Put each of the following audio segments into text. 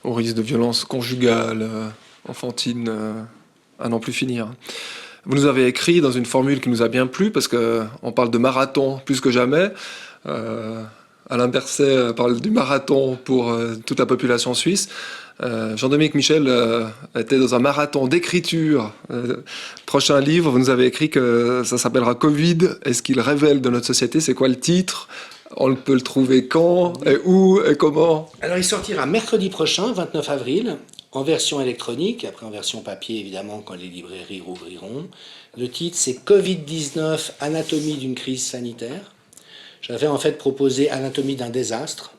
au risque de violence conjugale, enfantine, à n'en plus finir. Vous nous avez écrit dans une formule qui nous a bien plu, parce qu'on parle de marathon plus que jamais. Alain Berset parle du marathon pour toute la population suisse. Jean-Dominique Michel était dans un marathon d'écriture. Prochain livre, vous nous avez écrit que ça s'appellera Covid. Est-ce qu'il révèle de notre société? C'est quoi le titre? On peut le trouver quand, et où, et comment? Alors il sortira mercredi prochain, 29 avril, en version électronique, après en version papier évidemment quand les librairies rouvriront. Le titre c'est Covid-19, anatomie d'une crise sanitaire. J'avais en fait proposé anatomie d'un désastre,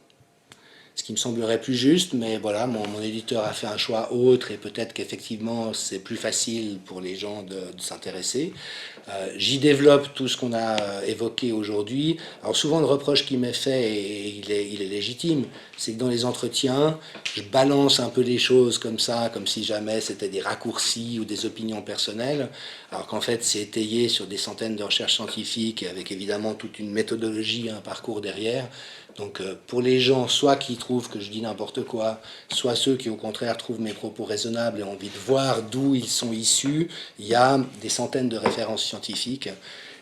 ce qui me semblerait plus juste, mais voilà, mon éditeur a fait un choix autre et peut-être qu'effectivement c'est plus facile pour les gens de s'intéresser. J'y développe tout ce qu'on a évoqué aujourd'hui. Alors souvent le reproche qui m'est fait, et il est légitime, c'est que dans les entretiens, je balance un peu les choses comme ça, comme si jamais c'était des raccourcis ou des opinions personnelles, alors qu'en fait c'est étayé sur des centaines de recherches scientifiques, avec évidemment toute une méthodologie, un parcours derrière. Donc pour les gens, soit qui trouvent que je dis n'importe quoi, soit ceux qui au contraire trouvent mes propos raisonnables et ont envie de voir d'où ils sont issus, il y a des centaines de références scientifiques.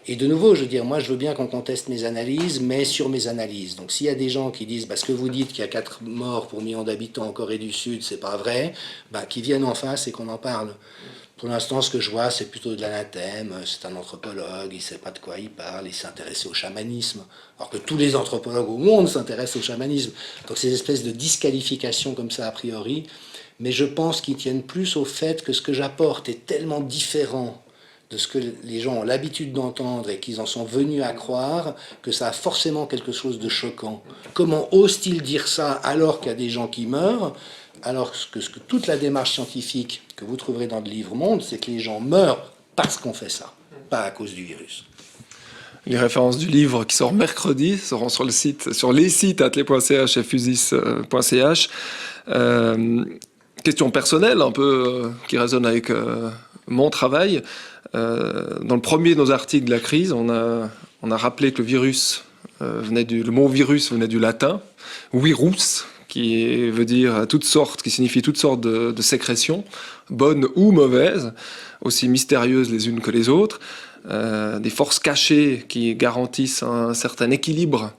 Et de nouveau, je veux dire, moi je veux bien qu'on conteste mes analyses, mais sur mes analyses. Donc s'il y a des gens qui disent, ce que vous dites qu'il y a 4 morts pour million d'habitants en Corée du Sud, c'est pas vrai, qu'ils viennent en face et qu'on en parle. Pour l'instant, ce que je vois, c'est plutôt de l'anathème. C'est un anthropologue, il ne sait pas de quoi il parle, il s'est intéressé au chamanisme. Alors que tous les anthropologues au monde s'intéressent au chamanisme. Donc ces espèces de disqualifications comme ça a priori. Mais je pense qu'ils tiennent plus au fait que ce que j'apporte est tellement différent de ce que les gens ont l'habitude d'entendre et qu'ils en sont venus à croire, que ça a forcément quelque chose de choquant. Comment ose-t-il dire ça alors qu'il y a des gens qui meurent ? Alors que ce que toute la démarche scientifique que vous trouverez dans le livre montre, c'est que les gens meurent parce qu'on fait ça, pas à cause du virus. Les références du livre qui sort mercredi seront sur le site, sur les sites atelier.ch et fusis.ch. Question personnelle, un peu qui résonne avec mon travail. Dans le premier de nos articles de la crise, on a rappelé que le virus le mot virus venait du latin, virus, qui veut dire toutes sortes, qui signifie toutes sortes de sécrétions, bonnes ou mauvaises, aussi mystérieuses les unes que les autres, des forces cachées qui garantissent un certain équilibre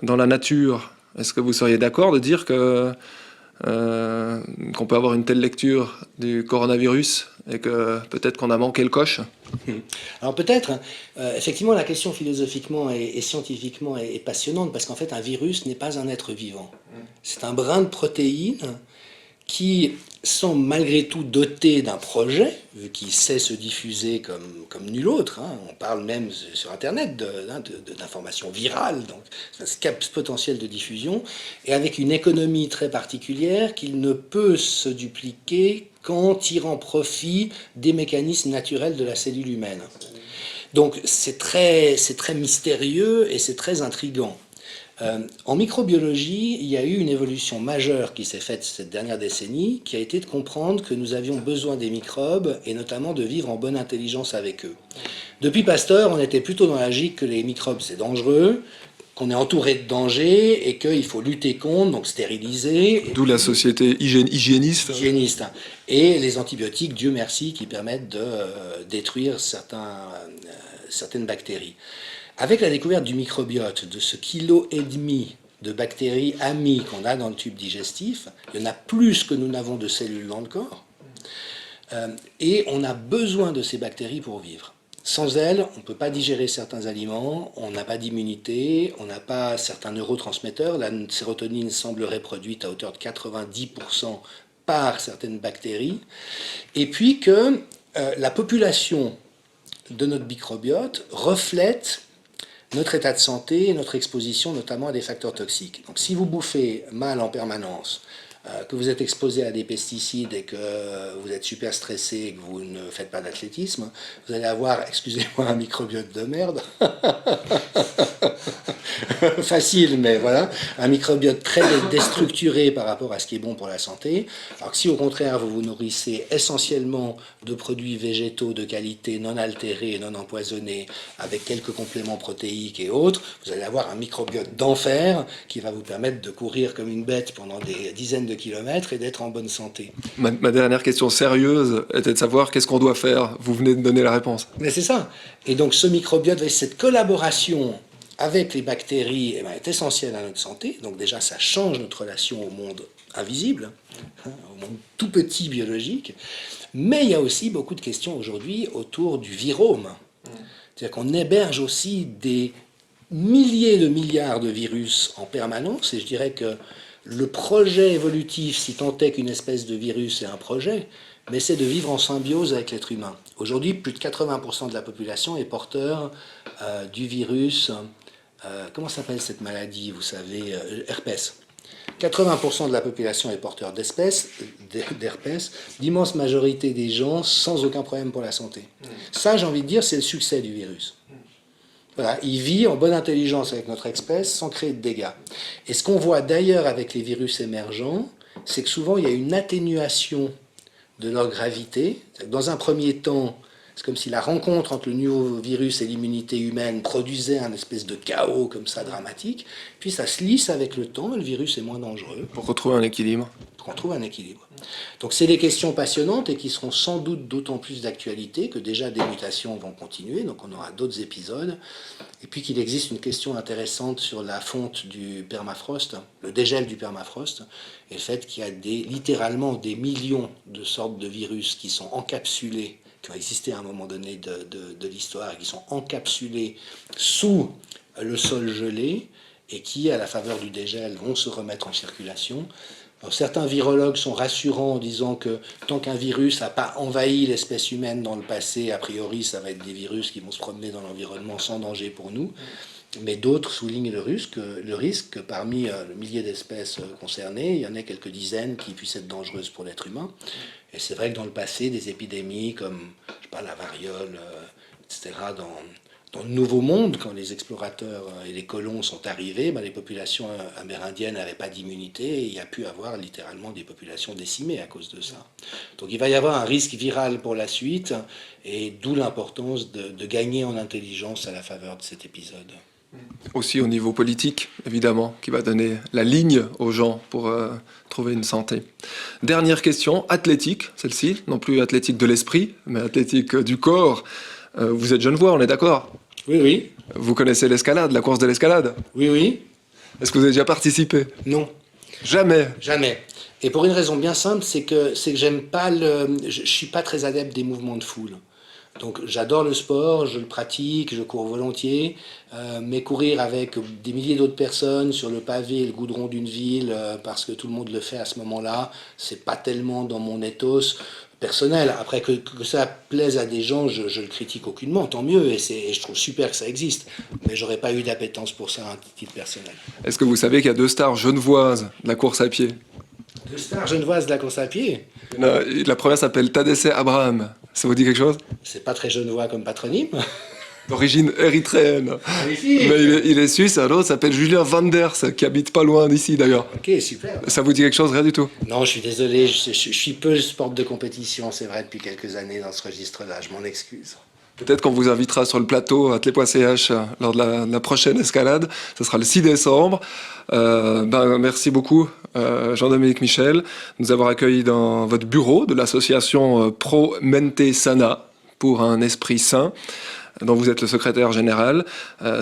dans la nature. Est-ce que vous seriez d'accord de dire qu'on peut avoir une telle lecture du coronavirus et que peut-être qu'on a manqué le coche? Alors peut-être, effectivement, la question philosophiquement et scientifiquement est passionnante, parce qu'en fait, un virus n'est pas un être vivant. C'est un brin de protéines qui semble malgré tout doté d'un projet, vu qu'il sait se diffuser comme nul autre. On parle même sur Internet d'informations virales, donc c'est un potentiel de diffusion, et avec une économie très particulière qu'il ne peut se dupliquer qu'en tirant profit des mécanismes naturels de la cellule humaine. Donc c'est très mystérieux et c'est très intriguant. En microbiologie, il y a eu une évolution majeure qui s'est faite cette dernière décennie, qui a été de comprendre que nous avions besoin des microbes, et notamment de vivre en bonne intelligence avec eux. Depuis Pasteur, on était plutôt dans la logique que les microbes c'est dangereux, qu'on est entouré de dangers, et qu'il faut lutter contre, donc stériliser. D'où la société hygiéniste. Hygiéniste. Et les antibiotiques, Dieu merci, qui permettent de détruire certaines bactéries. Avec la découverte du microbiote, de ce kilo et demi de bactéries amies qu'on a dans le tube digestif, il y en a plus que nous n'avons de cellules dans le corps, et on a besoin de ces bactéries pour vivre. Sans elles, on ne peut pas digérer certains aliments, on n'a pas d'immunité, on n'a pas certains neurotransmetteurs. La sérotonine semblerait produite à hauteur de 90% par certaines bactéries, et puis que la population de notre microbiote reflète notre état de santé et notre exposition notamment à des facteurs toxiques. Donc si vous bouffez mal en permanence, que vous êtes exposé à des pesticides et que vous êtes super stressé et que vous ne faites pas d'athlétisme, vous allez avoir, excusez-moi, un microbiote de merde. Facile, mais voilà, un microbiote très déstructuré par rapport à ce qui est bon pour la santé. Alors que si au contraire vous vous nourrissez essentiellement de produits végétaux de qualité, non altérés et non empoisonnés, avec quelques compléments protéiques et autres, vous allez avoir un microbiote d'enfer qui va vous permettre de courir comme une bête pendant des dizaines de kilomètres et d'être en bonne santé. Ma dernière question sérieuse était de savoir qu'est-ce qu'on doit faire. Vous venez de donner la réponse. Mais c'est ça. Et donc ce microbiote, cette collaboration avec les bactéries est essentielle à notre santé. Donc déjà, ça change notre relation au monde invisible, au monde tout petit biologique. Mais il y a aussi beaucoup de questions aujourd'hui autour du virome. C'est-à-dire qu'on héberge aussi des milliers de milliards de virus en permanence. Et je dirais que le projet évolutif, si tant est qu'une espèce de virus est un projet, mais c'est de vivre en symbiose avec l'être humain. Aujourd'hui, plus de 80% de la population est porteur du virus. Comment s'appelle cette maladie, vous savez, herpès. 80% de la population est porteur d'herpès, l'immense majorité des gens sans aucun problème pour la santé. Ça, j'ai envie de dire, c'est le succès du virus. Voilà, il vit en bonne intelligence avec notre espèce sans créer de dégâts. Et ce qu'on voit d'ailleurs avec les virus émergents, c'est que souvent il y a une atténuation de leur gravité. Dans un premier temps, c'est comme si la rencontre entre le nouveau virus et l'immunité humaine produisait un espèce de chaos comme ça dramatique. Puis ça se lisse avec le temps et le virus est moins dangereux. Pour retrouver un équilibre. On trouve un équilibre. Donc c'est des questions passionnantes et qui seront sans doute d'autant plus d'actualité que déjà des mutations vont continuer, donc on aura d'autres épisodes. Et puis qu'il existe une question intéressante sur la fonte du permafrost, le dégel du permafrost, et le fait qu'il y a littéralement des millions de sortes de virus qui sont encapsulés, qui ont existé à un moment donné de l'histoire, et qui sont encapsulés sous le sol gelé, et qui, à la faveur du dégel, vont se remettre en circulation. Alors, certains virologues sont rassurants en disant que tant qu'un virus n'a pas envahi l'espèce humaine dans le passé, a priori, ça va être des virus qui vont se promener dans l'environnement sans danger pour nous. Mais d'autres soulignent le risque que parmi le millier d'espèces concernées, il y en ait quelques dizaines qui puissent être dangereuses pour l'être humain. Et c'est vrai que dans le passé, des épidémies comme je sais pas, la variole, etc., dans le Nouveau Monde, quand les explorateurs et les colons sont arrivés, les populations amérindiennes n'avaient pas d'immunité et il y a pu avoir littéralement des populations décimées à cause de ça. Donc il va y avoir un risque viral pour la suite et d'où l'importance de gagner en intelligence à la faveur de cet épisode. Aussi au niveau politique, évidemment, qui va donner la ligne aux gens pour trouver une santé. Dernière question, athlétique, celle-ci, non plus athlétique de l'esprit, mais athlétique du corps. Vous êtes genevois, on est d'accord? Oui, oui. Vous connaissez l'escalade, la course de l'escalade? Oui, oui. Est-ce que vous avez déjà participé? Non. Jamais. Jamais. Et pour une raison bien simple, c'est que j'aime pas je suis pas très adepte des mouvements de foule. Donc j'adore le sport, je le pratique, je cours volontiers, mais courir avec des milliers d'autres personnes sur le pavé et le goudron d'une ville, parce que tout le monde le fait à ce moment-là, c'est pas tellement dans mon ethos personnel. Après que ça plaise à des gens, je le critique aucunement, tant mieux, et je trouve super que ça existe, mais j'aurais pas eu d'appétence pour ça à un titre personnel. Est-ce que vous savez qu'il y a 2 stars genevoises de la course à pied? 2 stars genevoises de la course à pied? La première s'appelle Tadesse Abraham. Ça vous dit quelque chose? C'est pas très genevois comme patronyme. D'origine érythréenne. Magnifique. Mais il est suisse, un autre s'appelle Julien Vanders, qui habite pas loin d'ici d'ailleurs. Ok, super. Ça vous dit quelque chose? Rien du tout? Non, je suis désolé, je suis peu sport de compétition, c'est vrai, depuis quelques années dans ce registre-là, je m'en excuse. Peut-être qu'on vous invitera sur le plateau à Tlé.ch lors de la prochaine escalade. Ce sera le 6 décembre. Merci beaucoup, Jean-Dominique Michel, de nous avoir accueillis dans votre bureau de l'association Pro Mente Sana pour un esprit sain, dont vous êtes le secrétaire général.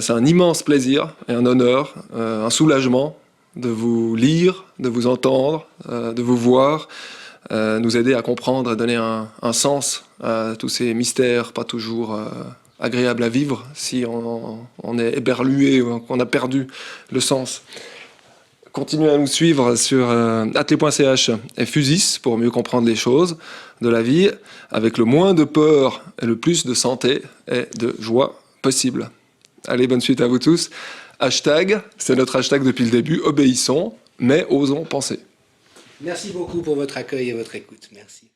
C'est un immense plaisir et un honneur, un soulagement de vous lire, de vous entendre, de vous voir, nous aider à comprendre et donner un sens à tous ces mystères pas toujours agréables à vivre si on est éberlué ou qu'on a perdu le sens. Continuez à nous suivre sur Tlé.ch et Fusis pour mieux comprendre les choses de la vie avec le moins de peur et le plus de santé et de joie possible. Allez, bonne suite à vous tous. Hashtag, c'est notre hashtag depuis le début, obéissons, mais osons penser. Merci beaucoup pour votre accueil et votre écoute. Merci.